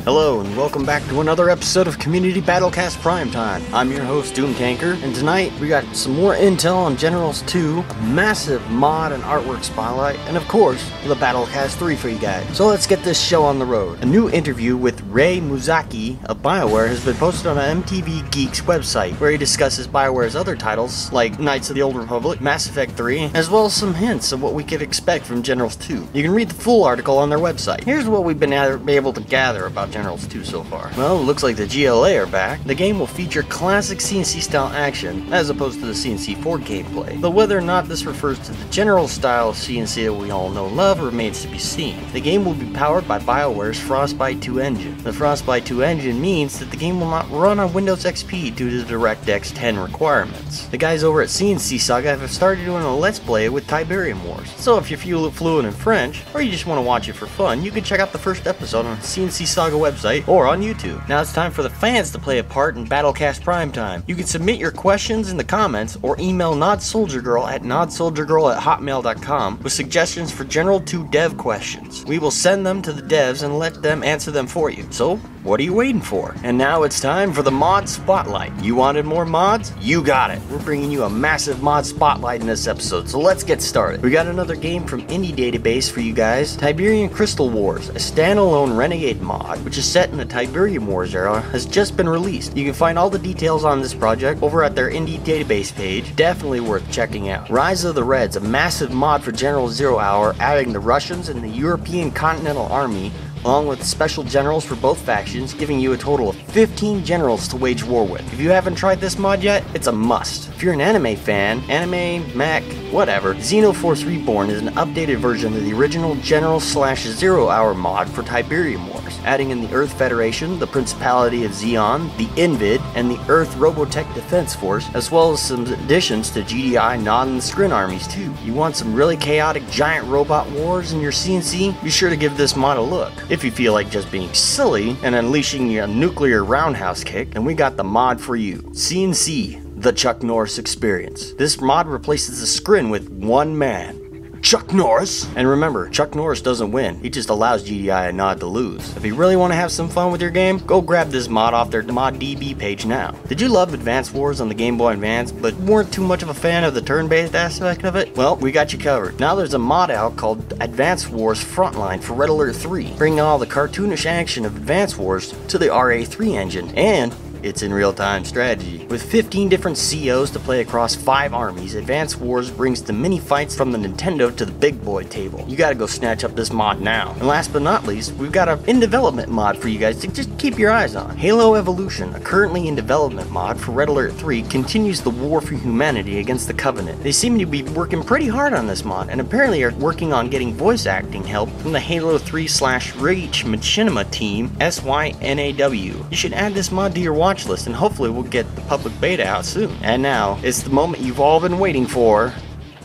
Hello and welcome back to another episode of Community Battlecast Primetime. I'm your host Doomtanker, and tonight we got some more intel on Generals 2, a massive mod and artwork spotlight, and of course, the Battlecast 3 for you guys. So let's get this show on the road. A new interview with Rei Muzaki of BioWare has been posted on the MTV Geeks website, where he discusses BioWare's other titles, like Knights of the Old Republic, Mass Effect 3, as well as some hints of what we could expect from Generals 2. You can read the full article on their website. Here's what we've been able to gather about Generals 2 so far. Well, it looks like the GLA are back. The game will feature classic CNC style action, as opposed to the CNC 4 gameplay. Though whether or not this refers to the general style of CNC that we all know and love remains to be seen. The game will be powered by BioWare's Frostbite 2 engine. The Frostbite 2 engine means that the game will not run on Windows XP due to the DirectX 10 requirements. The guys over at CNC Saga have started doing a Let's Play with Tiberium Wars, so if you feel fluent in French, or you just want to watch it for fun, you can check out the first episode on the CNC Saga website or on YouTube. Now it's time for the fans to play a part in Battlecast Primetime. You can submit your questions in the comments or email NodSoldierGirl at nodsoldiergirl@hotmail.com with suggestions for General 2 dev questions. We will send them to the devs and let them answer them for you. So, what are you waiting for? And now it's time for the mod spotlight. You wanted more mods? You got it. We're bringing you a massive mod spotlight in this episode, so let's get started. We got another game from Indie Database for you guys. Tiberium Crystal Wars, a standalone Renegade mod, which is set in the Tiberium Wars era, has just been released. You can find all the details on this project over at their Indie Database page. Definitely worth checking out. Rise of the Reds, a massive mod for General 0 Hour, adding the Russians and the European Continental Army, along with special generals for both factions, giving you a total of 15 generals to wage war with. If you haven't tried this mod yet, it's a must. If you're an anime fan, anime, mech, whatever, Xenoforce Reborn is an updated version of the original General/0 Hour mod for Tiberium Wars, adding in the Earth Federation, the Principality of Zeon, the Invid, and the Earth Robotech Defense Force, as well as some additions to GDI, Nod, and the Skrin armies too. You want some really chaotic giant robot wars in your CNC? Be sure to give this mod a look. If you feel like just being silly and unleashing a nuclear roundhouse kick, then we got the mod for you. CNC, the Chuck Norris Experience. This mod replaces the Skrin with one man, Chuck Norris. And remember, Chuck Norris doesn't win, he just allows GDI and Nod to lose. If you really want to have some fun with your game, go grab this mod off their ModDB page now. Did you love Advance Wars on the Game Boy Advance, but weren't too much of a fan of the turn-based aspect of it? Well, we got you covered. Now there's a mod out called Advance Wars Frontline for Red Alert 3, bringing all the cartoonish action of Advance Wars to the RA3 engine, and it's in real-time strategy. With 15 different COs to play across 5 armies, Advance Wars brings the mini-fights from the Nintendo to the big boy table. You gotta go snatch up this mod now. And last but not least, we've got an in-development mod for you guys to just keep your eyes on. Halo Evolution, a currently in-development mod for Red Alert 3, continues the war for humanity against the Covenant. They seem to be working pretty hard on this mod, and apparently are working on getting voice acting help from the Halo 3/Reach Machinima team, SYNAW. You should add this mod to your watch list, and hopefully we'll get the public beta out soon. And now, it's the moment you've all been waiting for.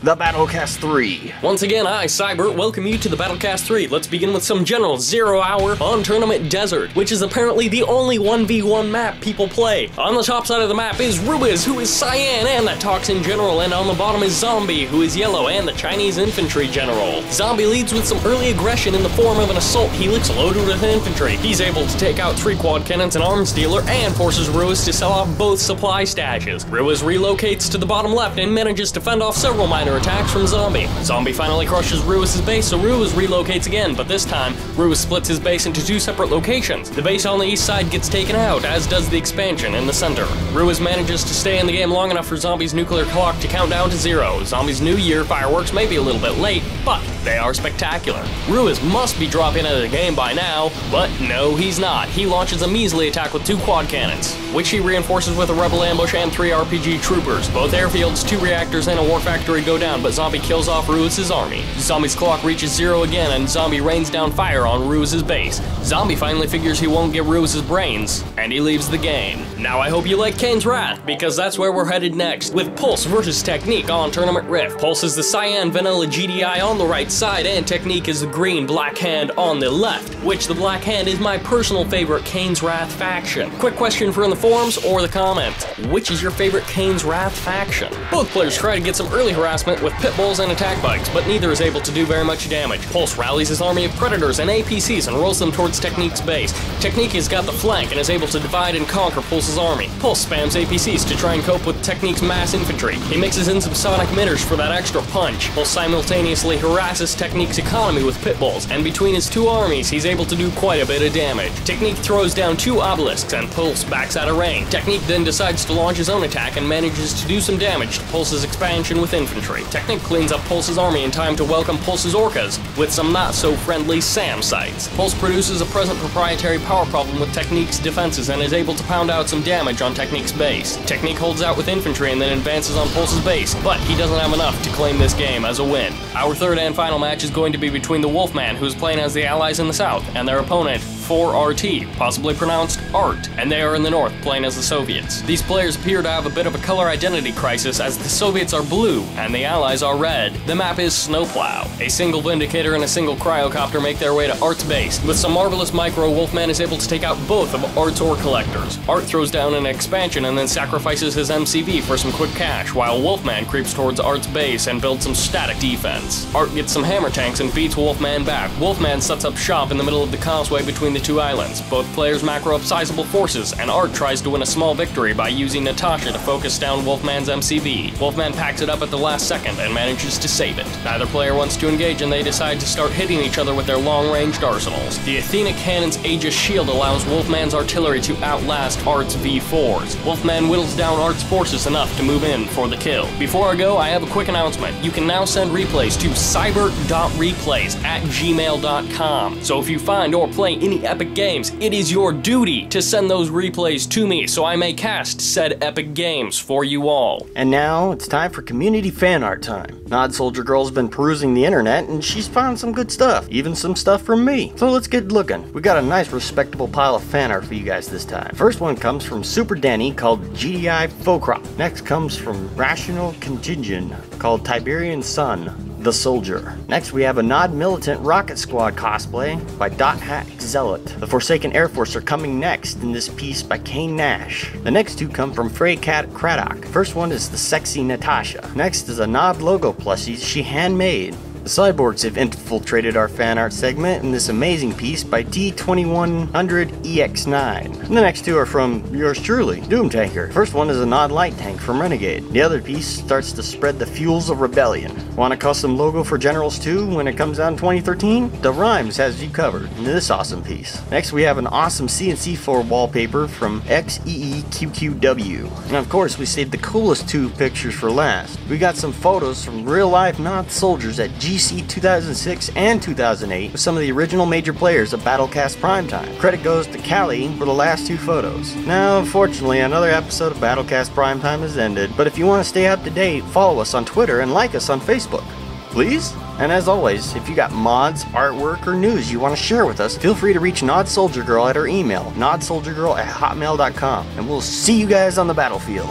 The Battlecast 3. Once again, I, Cybert, welcome you to the Battlecast 3. Let's begin with some General 0 Hour on Tournament Desert, which is apparently the only 1v1 map people play. On the top side of the map is Ruiz, who is cyan and that talks in general, and on the bottom is Zombie, who is yellow and the Chinese infantry general. Zombie leads with some early aggression in the form of an assault helix loaded with infantry. He's able to take out 3 quad cannons, an arms dealer, and forces Ruiz to sell off both supply stashes. Ruiz relocates to the bottom left and manages to fend off several minor attacks from Zombie. Zombie finally crushes Ruiz's base, so Ruiz relocates again, but this time, Ruiz splits his base into 2 separate locations. The base on the east side gets taken out, as does the expansion in the center. Ruiz manages to stay in the game long enough for Zombie's nuclear clock to count down to 0. Zombie's New Year fireworks may be a little bit late, but they are spectacular. Ruiz must be dropping out of the game by now, but no, he's not. He launches a measly attack with 2 quad cannons, which he reinforces with a rebel ambush and 3 RPG troopers. Both airfields, 2 reactors, and a war factory go down, but Zombie kills off Ruiz's army. Zombie's clock reaches 0 again, and Zombie rains down fire on Ruiz's base. Zombie finally figures he won't get Ruiz's brains, and he leaves the game. Now I hope you like Kane's Wrath, because that's where we're headed next, with Pulse versus Technique on Tournament Rift. Pulse is the cyan vanilla GDI on the right side, and Technique is the green Black Hand on the left, which the Black Hand is my personal favorite Kane's Wrath faction. Quick question for in the forums or the comments: which is your favorite Kane's Wrath faction? Both players try to get some early harassment reinforcement with pit bulls and attack bikes, but neither is able to do very much damage. Pulse rallies his army of predators and APCs and rolls them towards Technique's base. Technique has got the flank and is able to divide and conquer Pulse's army. Pulse spams APCs to try and cope with Technique's mass infantry. He mixes in some sonic emitters for that extra punch. Pulse simultaneously harasses Technique's economy with pit bulls, and between his two armies, he's able to do quite a bit of damage. Technique throws down 2 obelisks and Pulse backs out of range. Technique then decides to launch his own attack and manages to do some damage to Pulse's expansion with infantry. Technique cleans up Pulse's army in time to welcome Pulse's orcas with some not-so-friendly SAM sites. Pulse produces a present proprietary power problem with Technique's defenses and is able to pound out some damage on Technique's base. Technique holds out with infantry and then advances on Pulse's base, but he doesn't have enough to claim this game as a win. Our third and final match is going to be between the Wolfman, who's playing as the Allies in the south, and their opponent, 4RT, possibly pronounced Art, and they are in the north, playing as the Soviets. These players appear to have a bit of a color identity crisis, as the Soviets are blue and the Allies are red. The map is Snowplow. A single Vindicator and a single Cryocopter make their way to Art's base. With some marvelous micro, Wolfman is able to take out both of Art's ore collectors. Art throws down an expansion and then sacrifices his MCV for some quick cash, while Wolfman creeps towards Art's base and builds some static defense. Art gets some hammer tanks and beats Wolfman back. Wolfman sets up shop in the middle of the causeway between the two islands. Both players macro up sizable forces, and Art tries to win a small victory by using Natasha to focus down Wolfman's MCV. Wolfman packs it up at the last second and manages to save it. Neither player wants to engage and they decide to start hitting each other with their long-ranged arsenals. The Athena Cannon's Aegis shield allows Wolfman's artillery to outlast Art's V4s. Wolfman whittles down Art's forces enough to move in for the kill. Before I go, I have a quick announcement. You can now send replays to cyber.replays@gmail.com. So if you find or play any epic games, it is your duty to send those replays to me so I may cast said epic games for you all. And now it's time for community fan art time. Nod Soldier Girl's been perusing the internet and she's found some good stuff, even some stuff from me. So let's get looking. We got a nice respectable pile of fan art for you guys this time. First one comes from Super Danny called GDI Focrop. Next comes from Rational Contingent called Tiberian Sun, the Soldier. Next we have a Nod Militant Rocket Squad cosplay by Dot Hack Zealot. The Forsaken Air Force are coming next in this piece by Kane Nash. The next two come from Freycat Craddock. First one is the Sexy Natasha. Next is a Nod logo plushie she handmade. The Cyborgs have infiltrated our fan art segment in this amazing piece by T2100EX9. And the next two are from yours truly, Doom Tanker. First one is a Nod light tank from Renegade. The other piece starts to spread the fuels of rebellion. Want a custom logo for Generals 2 when it comes out in 2013? The Rhymes has you covered in this awesome piece. Next we have an awesome CNC4 wallpaper from XEEQQW. And of course we saved the coolest two pictures for last. We got some photos from real life Nod soldiers at GC 2006 and 2008 with some of the original major players of Battlecast Primetime. Credit goes to Callie for the last two photos. Now, unfortunately, another episode of Battlecast Primetime has ended, but if you want to stay up to date, follow us on Twitter and like us on Facebook. Please? And as always, if you got mods, artwork, or news you want to share with us, feel free to reach Nod Soldier Girl at her email, nodsoldiergirl@hotmail.com, and we'll see you guys on the battlefield.